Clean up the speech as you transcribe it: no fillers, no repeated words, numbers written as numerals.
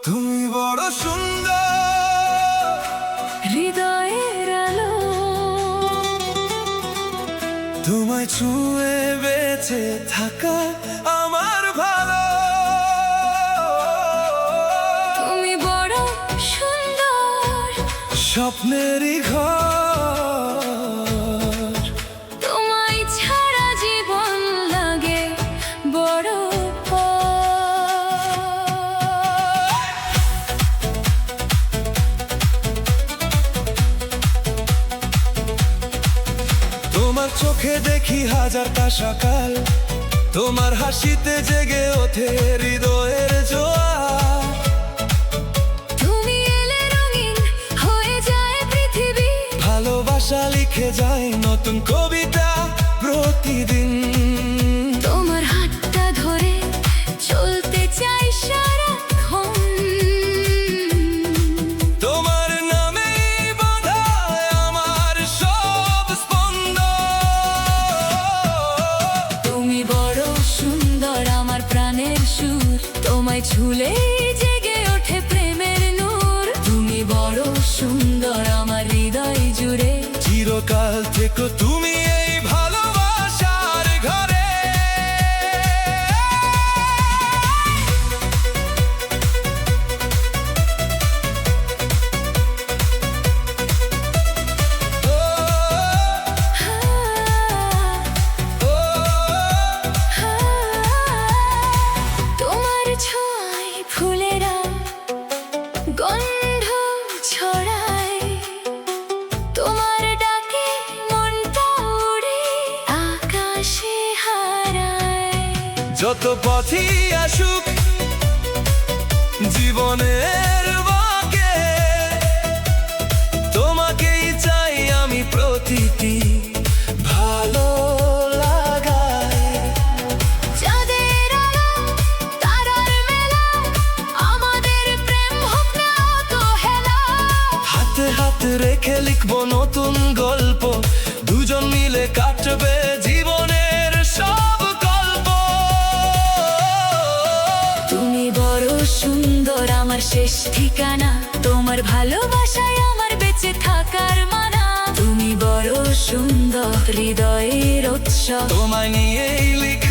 তুমি বড় সুন্দর, হৃদয়ের আলো, তোমায় ছুঁয়ে বেঁচে থাকা আমার ভালো। তুমি বড় সুন্দর, স্বপ্নেরই ঘর, তোমায় ছাড়া জীবন লাগে বড় পথ। তোমার চোখে দেখি হাজারটা সকাল, তোমার হাসিতে জেগে ওঠে হৃদয়ের জোয়ার। তুমি এলে রঙিন হয়ে যায় পৃথিবী, ভালোবাসা লিখে যায় নতুন কবিতা প্রতিদিন। তোমার হাতটা ধরে চলতে চাই সারাক্ষণ। তোমার নামেই বাঁধায় আমার সব স্পন্দন। তুমি বড় সুন্দর আমার প্রাণের সুর, তোমায় ছুলেই জেগে ওঠে প্রেমের নূর। তুমি বড় সুন্দর আমার হৃদয় জুড়ে, চিরকাল থেকো তুমি এই ভালোবাসার ঘরে। তোমার ছোঁয়ায় ফুলেরা গন্ধ ছড়ায়, তোমার ডাকে মনটা উড়ে আকাশে হারায়। যত পথই আসুক জীবনের বাঁকে, তোমাকেই চাই আমি প্রতিটি ভালো লাগায়। চাঁদের আলো তারার মেলা, আমাদের প্রেম হোক না তো হেলা। হাতে হাত রেখে লিখবো নতুন গল্প, দুজন মিলে কাটবে জীবনের সব গল্প। তুমি বড় সুন্দর আমার শেষ ঠিকানা, তোমার ভালোবাসায় আমার বেঁচে থাকার মানা। তুমি বড় সুন্দর হৃদয়ের উৎসব, তোমায় নিয়েই লিখা